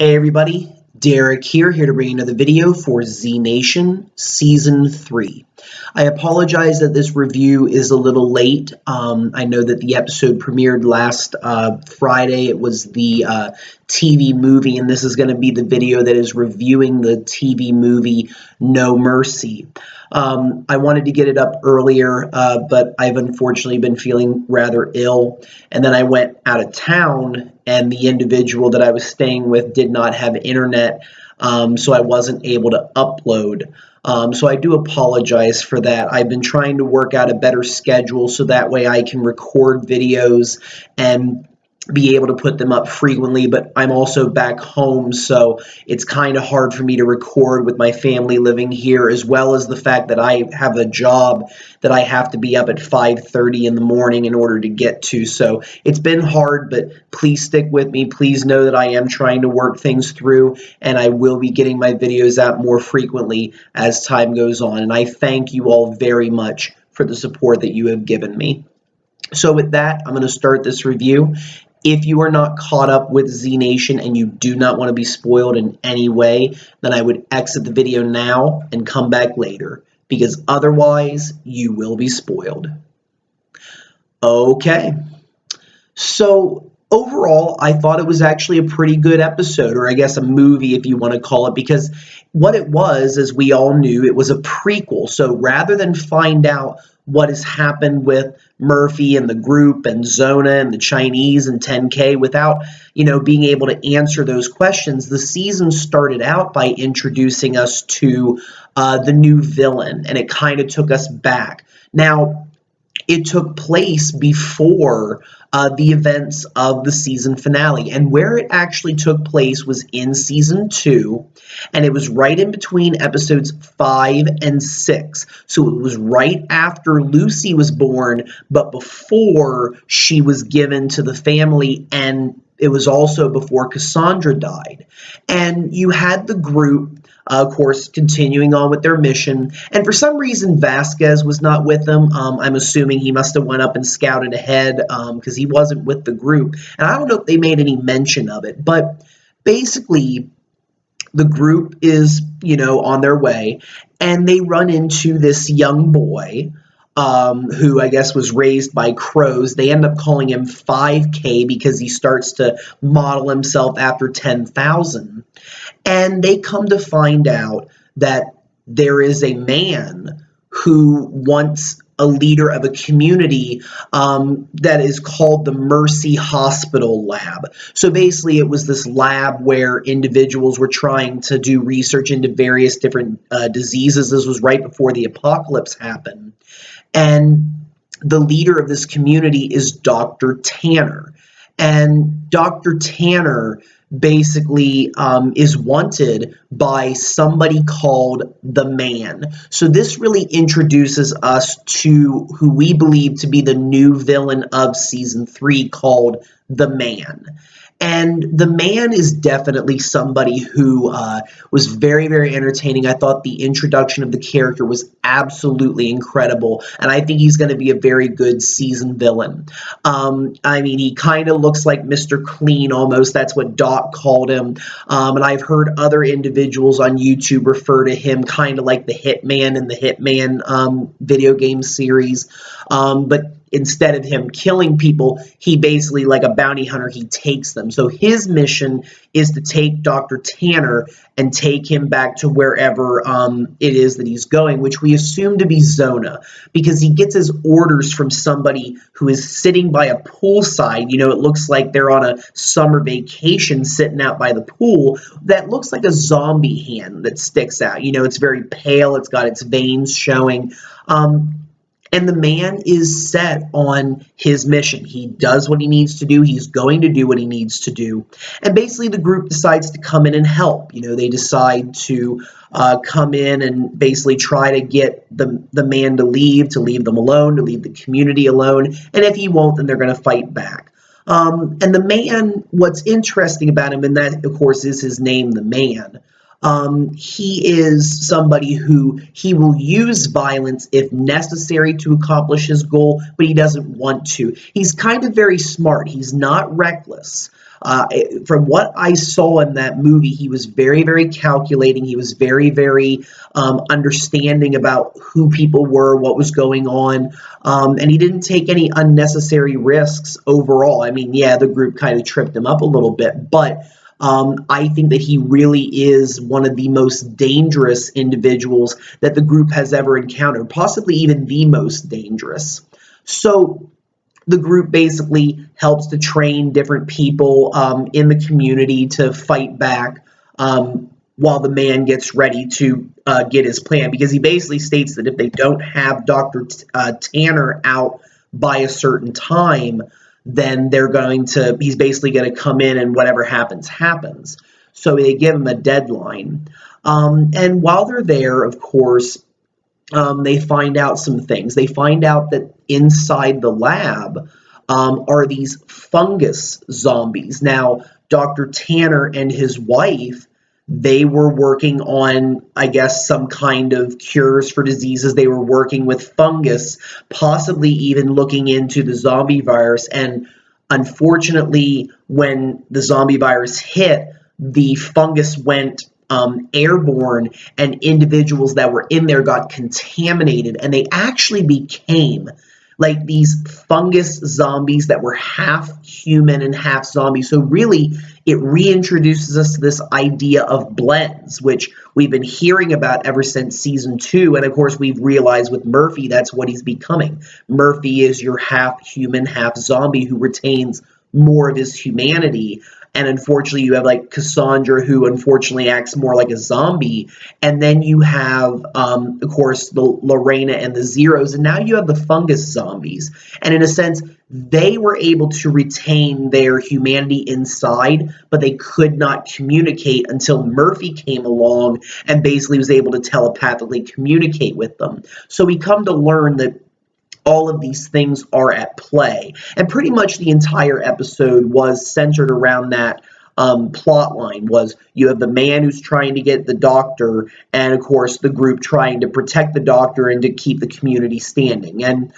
Hey everybody, Derek here to bring you another video for Z Nation Season 3. I apologize that this review is a little late. I know that the episode premiered last Friday. It was the TV movie, and this is going to be the video that is reviewing the TV movie No Mercy. I wanted to get it up earlier, but I've unfortunately been feeling rather ill, and then I went out of town, and the individual that I was staying with did not have internet, so I wasn't able to upload. So I do apologize for that. I've been trying to work out a better schedule so that way I can record videos and be able to put them up frequently, but I'm also back home, so it's kind of hard for me to record with my family living here, as well as the fact that I have a job that I have to be up at 5:30 in the morning in order to get to. So it's been hard, but please stick with me. Please know that I am trying to work things through, and I will be getting my videos out more frequently as time goes on. And I thank you all very much for the support that you have given me. So with that, I'm going to start this review. If you are not caught up with Z Nation and you do not want to be spoiled in any way, then I would exit the video now and come back later, because otherwise you will be spoiled. Okay, so overall, I thought it was actually a pretty good episode, or I guess a movie if you want to call it, because what it was, as we all knew, it was a prequel. So rather than find out what has happened with Murphy and the group and Zona and the Chinese and 10K without, being able to answer those questions, the season started out by introducing us to the new villain, and it kind of took us back. Now, it took place before the events of the season finale, and where it actually took place was in season 2, and it was right in between episodes 5 and 6. So it was right after Lucy was born, but before she was given to the family, and it was also before Cassandra died. And you had the group, of course, continuing on with their mission. And for some reason, Vasquez was not with them. I'm assuming he must have went up and scouted ahead because he wasn't with the group. And I don't know if they made any mention of it. But basically, the group is, on their way. And they run into this young boy who I guess was raised by crows. They end up calling him 5K because he starts to model himself after 10,000. And they come to find out that there is a man who wants a leader of a community that is called the Mercy Hospital Lab. So basically it was this lab where individuals were trying to do research into various different diseases. This was right before the apocalypse happened. And the leader of this community is Dr. Tanner. And Dr. Tanner basically is wanted by somebody called the Man. So this really introduces us to who we believe to be the new villain of season 3, called the Man. And the Man is definitely somebody who was very, very entertaining. I thought the introduction of the character was absolutely incredible, and I think he's going to be a very good season villain. I mean, he kind of looks like Mr. Clean almost. That's what Doc called him. And I've heard other individuals on YouTube refer to him kind of like the Hitman in the Hitman video game series. But instead of him killing people, he basically, like a bounty hunter, he takes them. So his mission is to take Dr. Tanner and take him back to wherever it is that he's going, which we assume to be Zona, because he gets his orders from somebody who is sitting by a poolside. It looks like they're on a summer vacation sitting out by the pool. That looks like a zombie hand that sticks out. It's very pale. It's got its veins showing. And the Man is set on his mission. He does what he needs to do. He's going to do what he needs to do. And basically the group decides to come in and help. They decide to come in and basically try to get the Man to leave them alone, to leave the community alone. And if he won't, then they're going to fight back. And the Man, what's interesting about him, and that, of course, is his name, the Man, he is somebody who he will use violence if necessary to accomplish his goal, but he doesn't want to. He's kind of very smart. He's not reckless. From what I saw in that movie, he was very, very calculating. He was very, very understanding about who people were, what was going on, and he didn't take any unnecessary risks overall. I mean, yeah, the group kind of tripped him up a little bit, but I think that he really is one of the most dangerous individuals that the group has ever encountered, possibly even the most dangerous. So the group basically helps to train different people in the community to fight back while the man gets ready to get his plan, because he basically states that if they don't have Dr. Tanner out by a certain time, then he's basically going to come in and whatever happens, happens. So they give him a deadline. And while they're there, of course, they find out some things. They find out that inside the lab are these fungus zombies. Now, Dr. Tanner and his wife, they were working on, I guess, some kind of cures for diseases. They were working with fungus, possibly even looking into the zombie virus. And unfortunately, when the zombie virus hit, the fungus went airborne, and individuals that were in there got contaminated, and they actually became like these fungus zombies that were half human and half zombie. So really, it reintroduces us to this idea of blends, which we've been hearing about ever since season 2. And of course, we've realized with Murphy, that's what he's becoming. Murphy is your half human, half zombie who retains more of his humanity. And unfortunately, you have like Cassandra, who unfortunately acts more like a zombie. And then you have, of course, the Lorena and the Zeros. And now you have the fungus zombies. And in a sense, they were able to retain their humanity inside, but they could not communicate until Murphy came along and basically was able to telepathically communicate with them. So we come to learn that all of these things are at play. And pretty much the entire episode was centered around that plot line. Was you have the man who's trying to get the doctor, and of course the group trying to protect the doctor and to keep the community standing. And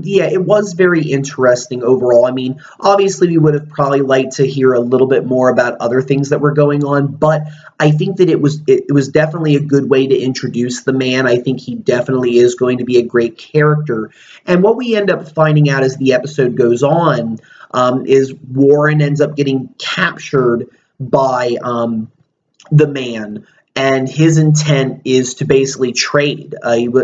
yeah, it was very interesting overall. I mean, obviously we would have probably liked to hear a little bit more about other things that were going on, but I think that it was definitely a good way to introduce the man. I think he definitely is going to be a great character. And what we end up finding out as the episode goes on is Warren ends up getting captured by the man, and his intent is to basically trade.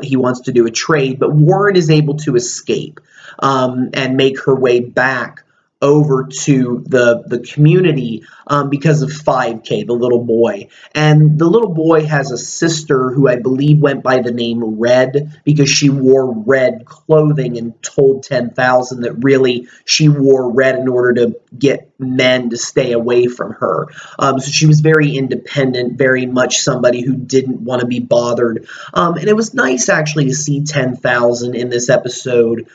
He wants to do a trade, but Warren is able to escape and make her way back over to the community because of 5K, the little boy. And the little boy has a sister who I believe went by the name Red because she wore red clothing, and told 10,000 that really she wore red in order to get men to stay away from her. So she was very independent, very much somebody who didn't want to be bothered. And it was nice actually to see 10,000 in this episode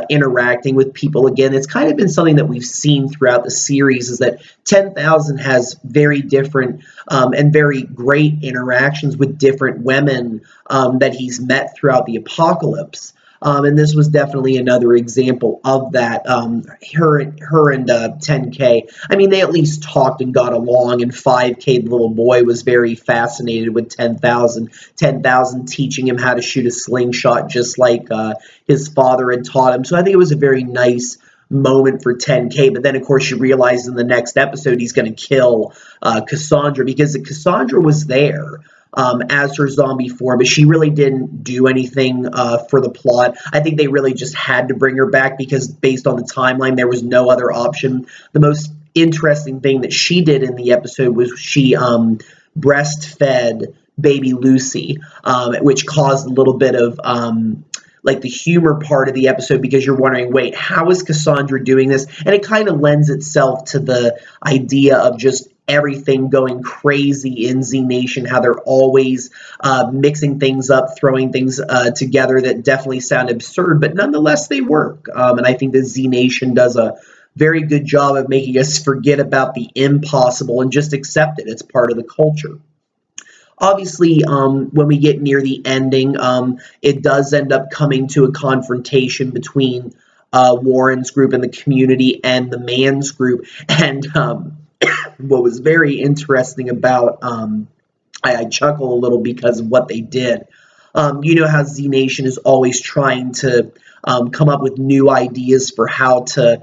interacting with people again. It's kind of been something that we've seen throughout the series, is that 10,000 has very different and very great interactions with different women that he's met throughout the apocalypse. And this was definitely another example of that. Her and 10K, I mean, they at least talked and got along, and 5K, the little boy, was very fascinated with 10,000. 10,000 teaching him how to shoot a slingshot just like his father had taught him. So I think it was a very nice moment for 10K. But then, of course, you realize in the next episode he's going to kill Cassandra, because Cassandra was there as her zombie form, but she really didn't do anything for the plot. I think they really just had to bring her back because based on the timeline, there was no other option. The most interesting thing that she did in the episode was she breastfed baby Lucy, which caused a little bit of like the humor part of the episode, because you're wondering, wait, how is Cassandra doing this? And it kind of lends itself to the idea of just everything going crazy in Z Nation, how they're always mixing things up, throwing things together that definitely sound absurd, but nonetheless they work. And I think that Z Nation does a very good job of making us forget about the impossible and just accept it. It's part of the culture. Obviously, when we get near the ending, it does end up coming to a confrontation between Warren's group in the community and the man's group. And what was very interesting about, I chuckle a little because of what they did. You know how Z Nation is always trying to come up with new ideas for how to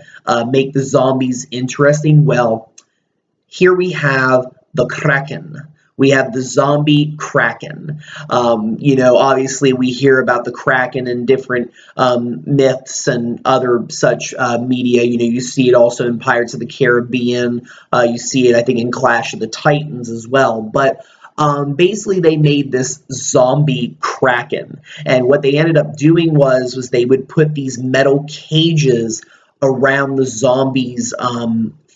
make the zombies interesting. Well, here we have the Kraken. We have the zombie Kraken. Obviously we hear about the Kraken in different myths and other such media. You see it also in Pirates of the Caribbean. You see it, I think, in Clash of the Titans as well. But basically they made this zombie Kraken. And what they ended up doing was they would put these metal cages around the zombies'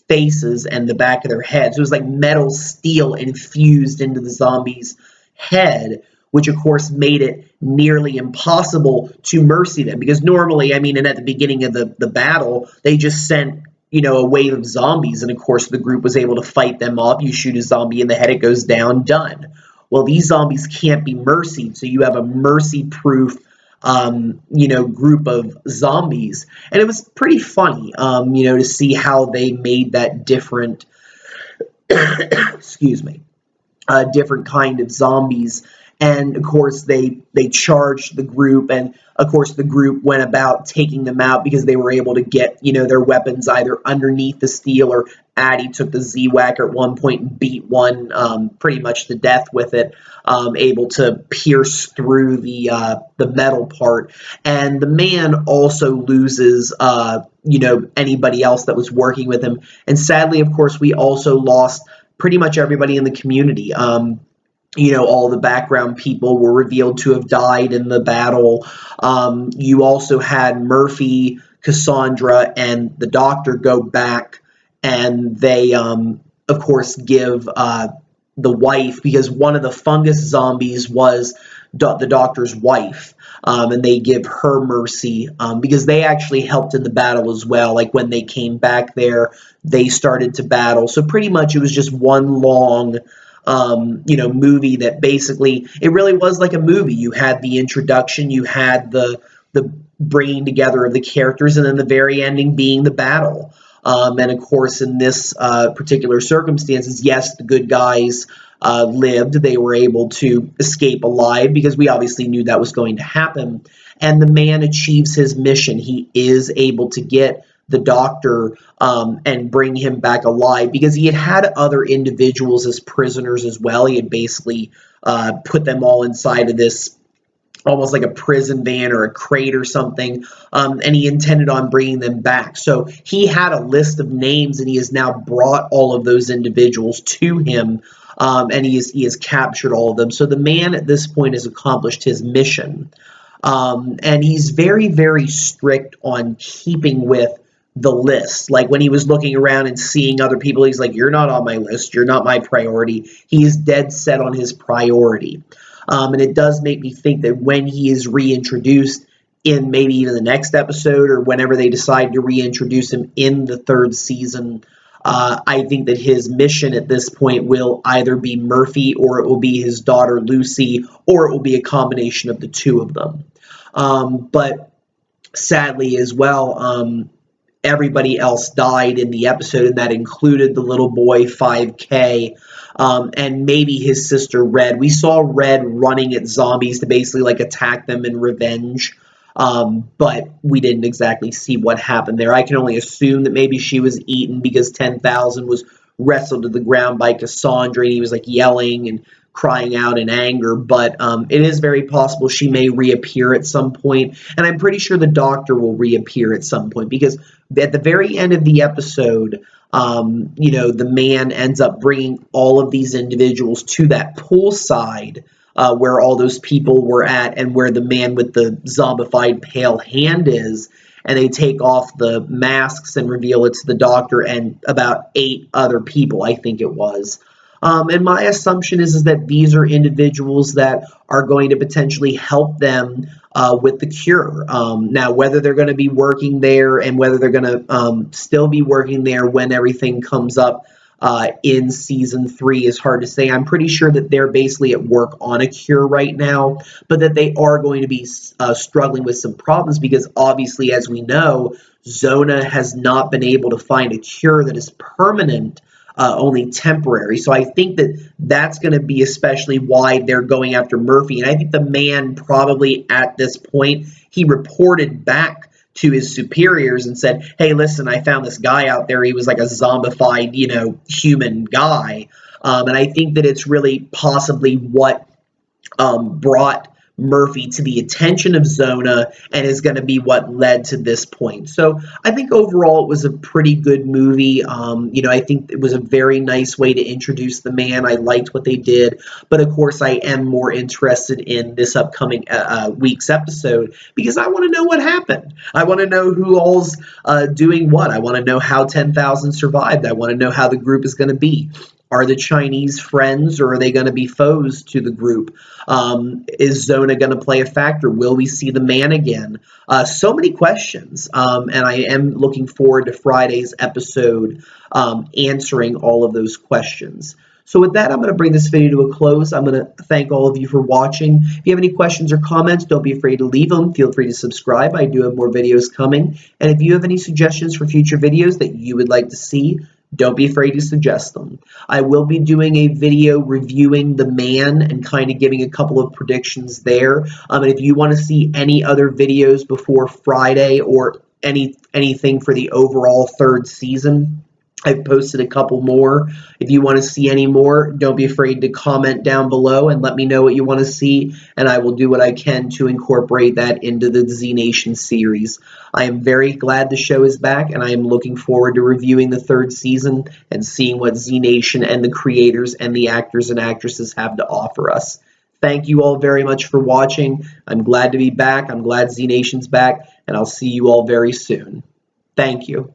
faces and the back of their heads. So it was like metal steel infused into the zombie's head, which of course made it nearly impossible to mercy them. Because normally, and at the beginning of the battle, they just sent a wave of zombies, and of course the group was able to fight them off. You shoot a zombie in the head, it goes down, done. Well, these zombies can't be mercied, so you have a mercy-proof group of zombies. And it was pretty funny, to see how they made that different, excuse me, different kind of zombies. And of course they charged the group, and of course the group went about taking them out because they were able to get their weapons either underneath the steel, or Addie took the Z-Whacker at one point and beat one pretty much to death with it, able to pierce through the metal part. And the man also loses anybody else that was working with him. And sadly, of course, we also lost pretty much everybody in the community. All the background people were revealed to have died in the battle. You also had Murphy, Cassandra, and the Doctor go back, and they, of course, give the wife, because one of the fungus zombies was the Doctor's wife, and they give her mercy because they actually helped in the battle as well. Like when they came back there, they started to battle. So pretty much it was just one long movie that basically, it really was like a movie. You had the introduction, you had the bringing together of the characters, and then the very ending being the battle. And of course, in this particular circumstances, yes, the good guys lived. They were able to escape alive because we obviously knew that was going to happen. And the man achieves his mission. He is able to get the Doctor and bring him back alive, because he had other individuals as prisoners as well. He had basically put them all inside of this almost like a prison van or a crate or something, and he intended on bringing them back. So he had a list of names, and he has now brought all of those individuals to him, and he has captured all of them. So the man at this point has accomplished his mission, and he's very, very strict on keeping with the list. Like when he was looking around and seeing other people, he's like, you're not on my list, you're not my priority. He is dead set on his priority. And it does make me think that when he is reintroduced in maybe even the next episode, or whenever they decide to reintroduce him in the third season, I think that his mission at this point will either be Murphy, or it will be his daughter Lucy, or it will be a combination of the two of them. But sadly as well, everybody else died in the episode, and that included the little boy 5K, and maybe his sister Red. We saw Red running at zombies to basically like attack them in revenge, but we didn't exactly see what happened there. I can only assume that maybe she was eaten, because 10,000 was wrestled to the ground by Cassandra, and he was like yelling and crying out in anger. But it is very possible she may reappear at some point, and I'm pretty sure the Doctor will reappear at some point, because at the very end of the episode, the man ends up bringing all of these individuals to that poolside where all those people were at, and where the man with the zombified pale hand is, and they take off the masks and reveal it's the Doctor and about 8 other people, I think it was. And my assumption is that these are individuals that are going to potentially help them with the cure. Now, whether they're going to be working there, and whether they're going to still be working there when everything comes up in season 3 is hard to say. I'm pretty sure that they're basically at work on a cure right now, but that they are going to be struggling with some problems because obviously, as we know, Zona has not been able to find a cure that is permanent, only temporary. So I think that that's going to be especially why they're going after Murphy. And I think the man probably at this point, he reported back to his superiors and said, hey, listen, I found this guy out there. He was like a zombified, human guy. And I think that it's really possibly what brought Murphy to the attention of Zona and is going to be what led to this point. So I think overall it was a pretty good movie. I think it was a very nice way to introduce the man. I liked what they did, but of course I am more interested in this upcoming week's episode because I want to know what happened. I want to know who all's doing what. I want to know how 10,000 survived. I want to know how the group is going to be. Are the Chinese friends or are they going to be foes to the group? Is Zona going to play a factor? Will we see the man again? So many questions, and I am looking forward to Friday's episode answering all of those questions. So with that, I'm going to bring this video to a close. I'm going to thank all of you for watching. If you have any questions or comments, don't be afraid to leave them. Feel free to subscribe. I do have more videos coming. And if you have any suggestions for future videos that you would like to see, don't be afraid to suggest them. I will be doing a video reviewing The Man and kind of giving a couple of predictions there. And if you want to see any other videos before Friday or anything for the overall 3rd season, I've posted a couple more. If you want to see any more, don't be afraid to comment down below and let me know what you want to see, and I will do what I can to incorporate that into the Z Nation series. I am very glad the show is back, and I am looking forward to reviewing the 3rd season and seeing what Z Nation and the creators and the actors and actresses have to offer us. Thank you all very much for watching. I'm glad to be back. I'm glad Z Nation's back, and I'll see you all very soon. Thank you.